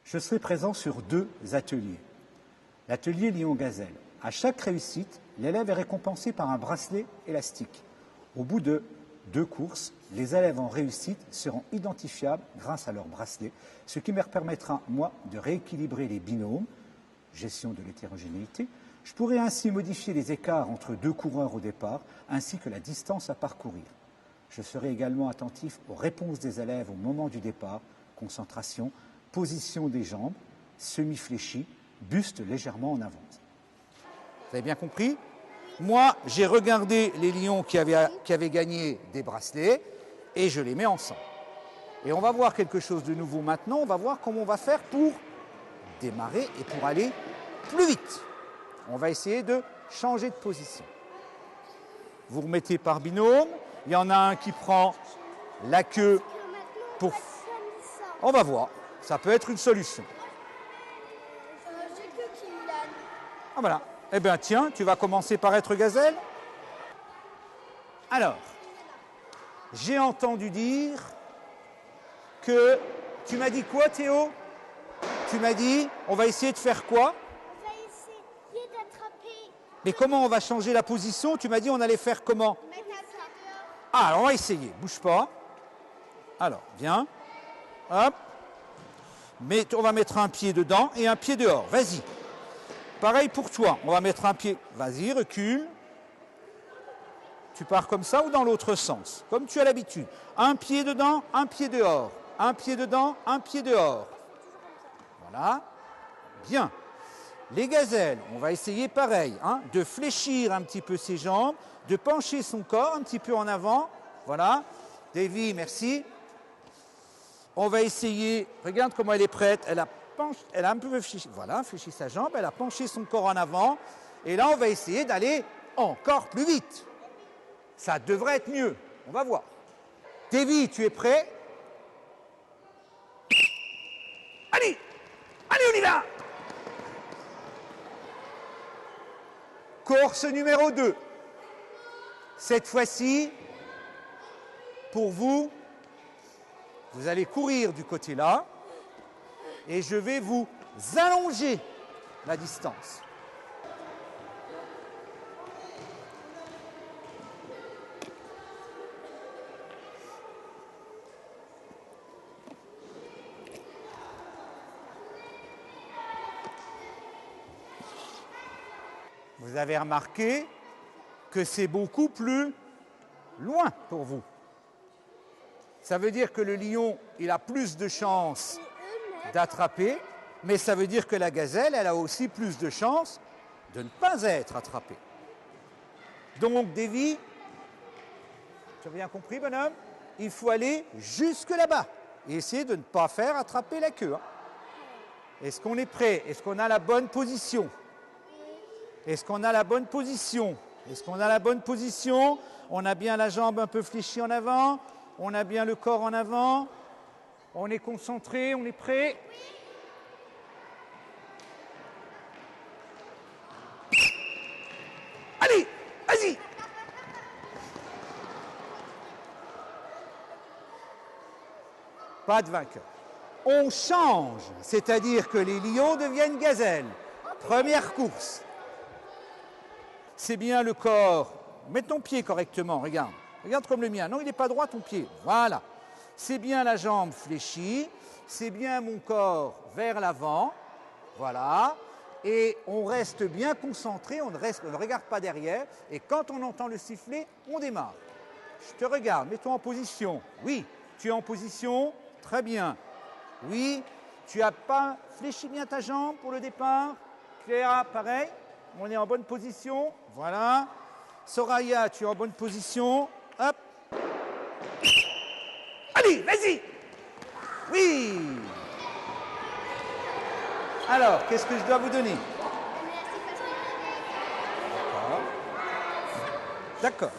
Je serai présent sur 2 ateliers. L'atelier Lion-Gazelle. À chaque réussite, l'élève est récompensé par un bracelet élastique. Au bout de 2 courses, les élèves en réussite seront identifiables grâce à leur bracelet, ce qui me permettra, moi, de rééquilibrer les binômes, gestion de l'hétérogénéité. Je pourrai ainsi modifier les écarts entre 2 coureurs au départ, ainsi que la distance à parcourir. Je serai également attentif aux réponses des élèves au moment du départ, concentration, position des jambes, semi-fléchi, buste légèrement en avance. Vous avez bien compris? Moi, j'ai regardé les lions qui avaient gagné des bracelets et je les mets ensemble. Et on va voir quelque chose de nouveau maintenant. On va voir comment on va faire pour démarrer et pour aller plus vite. On va essayer de changer de position. Vous remettez par binôme. Il y en a un qui prend la queue pour... On va voir. Ça peut être une solution. Ah voilà. Eh bien tiens, tu vas commencer par être gazelle. Alors, j'ai entendu dire que... Tu m'as dit quoi, Théo? Tu m'as dit, on va essayer de faire quoi? On va essayer d'attraper. Mais comment on va changer la position? Tu m'as dit on allait faire comment? Mettre un pied dehors. Ah, alors on va essayer. Bouge pas. Alors, viens. Hop. Mais on va mettre un pied dedans et un pied dehors. Vas-y. Pareil pour toi. On va mettre un pied. Vas-y, recule. Tu pars comme ça ou dans l'autre sens? Comme tu as l'habitude. Un pied dedans, un pied dehors. Un pied dedans, un pied dehors. Voilà. Bien. Les gazelles, on va essayer pareil, hein, de fléchir un petit peu ses jambes, de pencher son corps un petit peu en avant. Voilà. Davy, merci. On va essayer, regarde comment elle est prête, elle a un peu fléchi, voilà, fléchi sa jambe, elle a penché son corps en avant. Et là, on va essayer d'aller encore plus vite. Ça devrait être mieux, on va voir. Davy, tu es prêt? Allez, allez, on y va! Course numéro 2. Cette fois-ci, pour vous, vous allez courir du côté là et je vais vous allonger la distance. Vous avez remarqué que c'est beaucoup plus loin pour vous. Ça veut dire que le lion, il a plus de chances d'attraper, mais ça veut dire que la gazelle, elle a aussi plus de chances de ne pas être attrapée. Donc, Davy, tu as bien compris, bonhomme? Il faut aller jusque là-bas et essayer de ne pas faire attraper la queue. Hein. Est-ce qu'on est prêt? Est-ce qu'on a la bonne position? Est-ce qu'on a la bonne position? Est-ce qu'on a la bonne position? On a bien la jambe un peu fléchie en avant. On a bien le corps en avant. On est concentré, on est prêt? Allez, vas-y! Pas de vainqueur. On change, c'est-à-dire que les lions deviennent gazelles. Première course. C'est bien le corps. Mets ton pied correctement, regarde. Regarde comme le mien. Non, il n'est pas droit ton pied. Voilà. C'est bien la jambe fléchie. C'est bien mon corps vers l'avant. Voilà. Et on reste bien concentré. On ne regarde pas derrière. Et quand on entend le sifflet, on démarre. Je te regarde. Mets-toi en position. Oui. Tu es en position. Très bien. Oui. Tu n'as pas fléchi bien ta jambe pour le départ. Cléa, pareil. On est en bonne position. Voilà. Soraya, tu es en bonne position. Hop. Allez, vas-y. Oui. Alors, qu'est-ce que je dois vous donner? D'accord.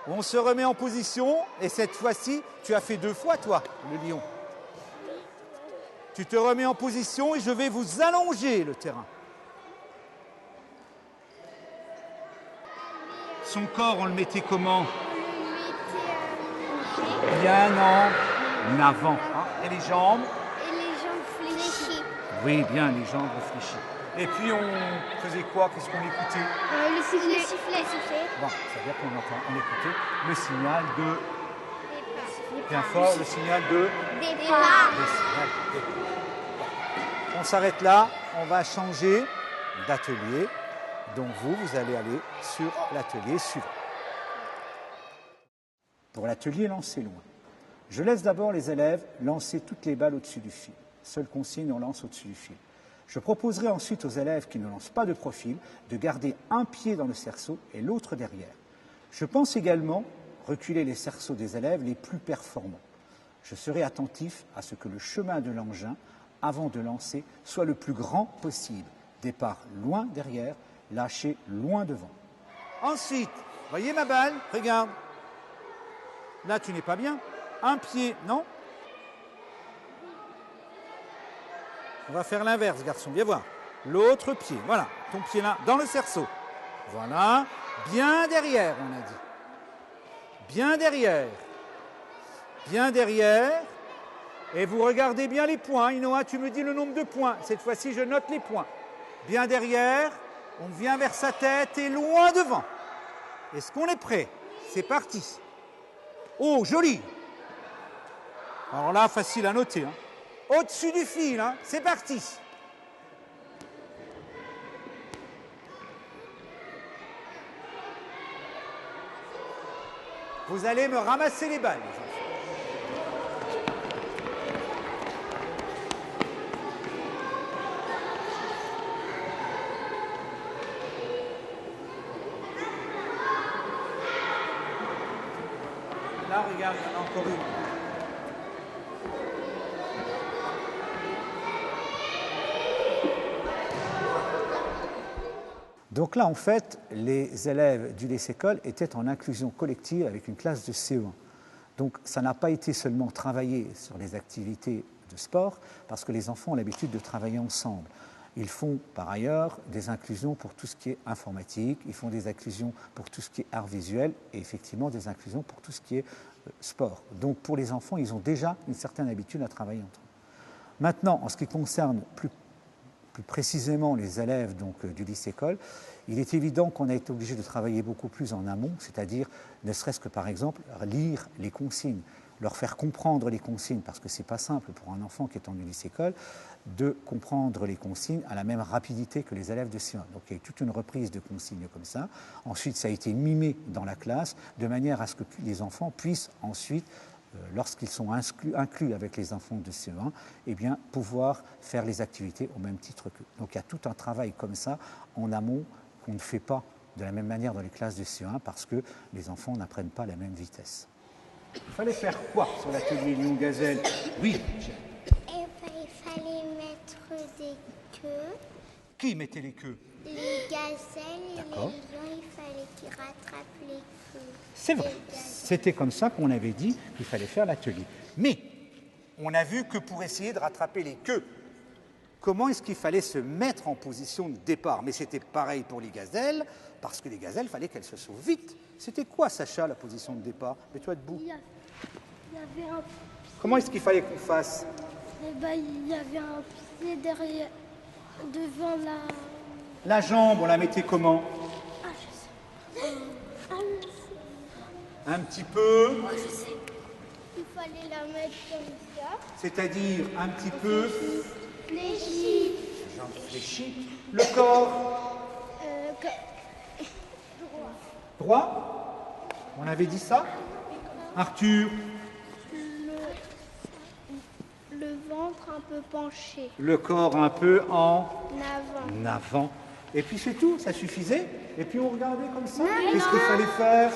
On se remet en position et cette fois-ci, tu as fait 2 fois, toi, le lion. Tu te remets en position et je vais vous allonger le terrain. Son corps, on le mettait comment? On le mettait Bien en avant. Hein. Et les jambes? et les jambes Oui, bien, les jambes réfléchies. Et puis on faisait quoi? Qu'est-ce qu'on écoutait? Le sifflet. Le sifflet. Bon, c'est-à-dire on écoutait le signal de... Départ. Bien fort, le signal de... Départ. Le signal de départ. On s'arrête là, on va changer d'atelier. Donc vous allez aller sur l'atelier suivant. Pour l'atelier lancer loin, je laisse d'abord les élèves lancer toutes les balles au-dessus du fil. Seule consigne, on lance au-dessus du fil. Je proposerai ensuite aux élèves qui ne lancent pas de profil de garder un pied dans le cerceau et l'autre derrière. Je pense également reculer les cerceaux des élèves les plus performants. Je serai attentif à ce que le chemin de l'engin, avant de lancer, soit le plus grand possible. Départ loin derrière, lâcher loin devant. Ensuite, voyez ma balle, regarde. Là, tu n'es pas bien. Un pied, non? On va faire l'inverse, garçon, viens voir. L'autre pied, voilà, ton pied là, dans le cerceau. Voilà, bien derrière, on a dit. Bien derrière. Bien derrière. Et vous regardez bien les points. Inoa, tu me dis le nombre de points. Cette fois-ci, je note les points. Bien derrière, on vient vers sa tête et loin devant. Est-ce qu'on est prêt? C'est parti. Oh, joli. Alors là, facile à noter. Hein. Au-dessus du fil, hein. C'est parti. Vous allez me ramasser les balles, les enfants. Là, regarde, il y en a encore une. Donc là, en fait, les élèves du lycée-école étaient en inclusion collective avec une classe de CE1. Donc ça n'a pas été seulement travaillé sur les activités de sport, parce que les enfants ont l'habitude de travailler ensemble. Ils font par ailleurs des inclusions pour tout ce qui est informatique, ils font des inclusions pour tout ce qui est art visuel et effectivement des inclusions pour tout ce qui est sport. Donc pour les enfants, ils ont déjà une certaine habitude à travailler entre eux. Maintenant, en ce qui concerne plus précisément les élèves donc, du lycée-école, il est évident qu'on a été obligé de travailler beaucoup plus en amont, c'est-à-dire ne serait-ce que par exemple lire les consignes, leur faire comprendre les consignes, parce que ce n'est pas simple pour un enfant qui est en lycée-école de comprendre les consignes à la même rapidité que les élèves de CE1. Donc il y a eu toute une reprise de consignes comme ça. Ensuite, ça a été mimé dans la classe, de manière à ce que les enfants puissent ensuite lorsqu'ils sont inclus avec les enfants de CE1, eh bien, pouvoir faire les activités au même titre qu'eux. Donc il y a tout un travail comme ça en amont qu'on ne fait pas de la même manière dans les classes de CE1 parce que les enfants n'apprennent pas à la même vitesse. Il fallait faire quoi sur l'atelier Lyon Gazelle? Oui. Il fallait mettre des queues. Qui mettait les queues? Les gazelles et les D'accord. lions, il fallait qu'ils rattrapent les queues. C'est vrai. C'était comme ça qu'on avait dit qu'il fallait faire l'atelier. Mais on a vu que pour essayer de rattraper les queues, comment est-ce qu'il fallait se mettre en position de départ? Mais c'était pareil pour les gazelles, parce que les gazelles, il fallait qu'elles se sauvent vite. C'était quoi, Sacha, la position de départ? Mets-toi debout. Il y avait un pied. Comment est-ce qu'il fallait qu'on fasse? Il y avait un pied derrière, devant la... La jambe, on la mettait comment? Ah, je sais. Un petit peu, Je sais. Il fallait la mettre comme ça. c'est-à-dire un petit peu, Fléchie. jambes fléchies. Le corps, droit. On avait dit ça? Arthur, Le ventre un peu penché. le corps un peu en Avant. avant. Et puis c'est tout, ça suffisait. Et puis on regardait comme ça. Qu'est-ce qu'il fallait faire?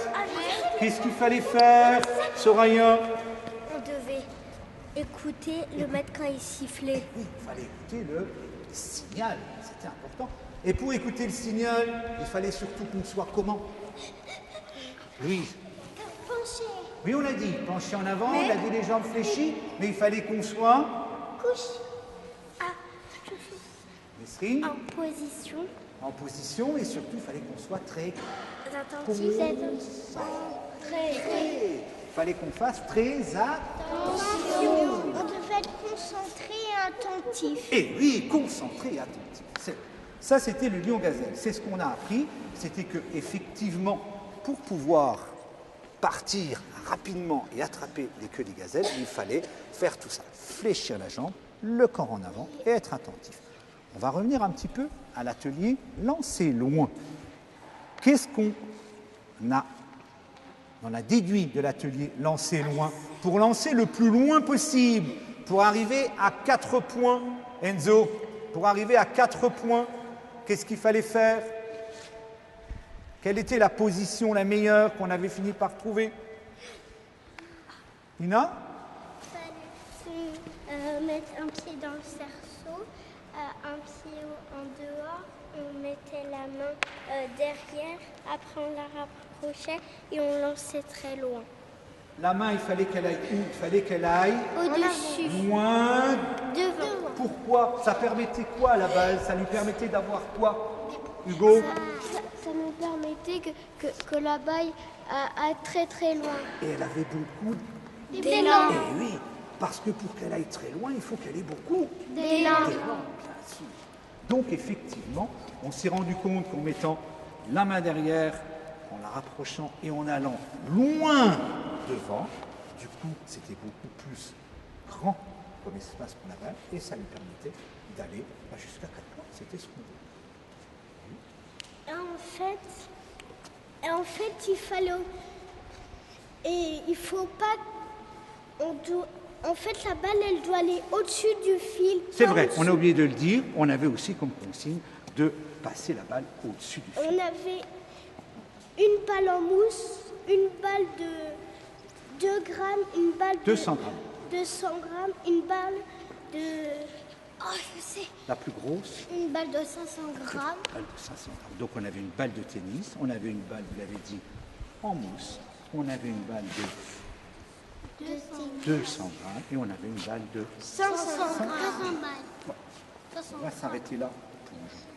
Qu'est-ce qu'il fallait faire, Soraya? On devait écouter le maître quand il sifflait. Oui, il fallait écouter le signal, c'était important. Et pour écouter le signal, il fallait surtout qu'on soit comment? Louise? Penché. Oui, on l'a dit, penché en avant, on a dit les jambes fléchies, mais il fallait qu'on soit... Couche. Nesrine, En position. en position, et surtout, il fallait qu'on soit très... Attentif. Il fallait qu'on fasse très attention. On devait être concentré et attentif. Et oui, concentré et attentif. Ça, c'était le lion-gazelle. C'est ce qu'on a appris. C'était que, effectivement, pour pouvoir partir rapidement et attraper les queues des gazelles, il fallait faire tout ça. Fléchir la jambe, le corps en avant et être attentif. On va revenir un petit peu à l'atelier lancer loin. Qu'est-ce qu'on a On a déduit de l'atelier lancer loin pour lancer le plus loin possible, pour arriver à 4 points. Enzo, pour arriver à 4 points, qu'est-ce qu'il fallait faire? Quelle était la position la meilleure qu'on avait fini par trouver? Nina? Il fallait mettre un pied dans le cerceau, un pied en dehors, on mettait la main derrière, après on la rapprochait et on lançait très loin. La main, il fallait qu'elle aille où? Il fallait qu'elle aille Au-dessus. loin. Devant. Pourquoi? Ça permettait quoi à la balle? Ça lui permettait d'avoir quoi, Hugo? Ça nous permettait que la balle aille très très loin. Et elle avait beaucoup D'élan. Eh oui, parce que pour qu'elle aille très loin, il faut qu'elle ait beaucoup D'élan. d'élan, bien sûr. Donc effectivement, on s'est rendu compte qu'en mettant la main derrière, en la rapprochant et en allant loin devant, du coup, c'était beaucoup plus grand comme espace pour la balle et ça lui permettait d'aller jusqu'à 4 points. C'était ce qu'on voulait. En fait, il fallait... Et il faut pas... En fait, la balle, elle doit aller au-dessus du fil. C'est vrai, on a oublié de le dire, on avait aussi comme consigne de passer la balle au-dessus du fil. On avait une balle en mousse, une balle de 2 grammes, une balle de 200 grammes. 200 grammes, une balle de... Oh, je sais. La plus grosse, Une balle de 500 grammes. balle de 500 grammes. Donc on avait une balle de tennis, on avait une balle, vous l'avez dit, en mousse, on avait une balle de 200 grammes et on avait une balle de 500 grammes. On va s'arrêter là pour aujourd'hui.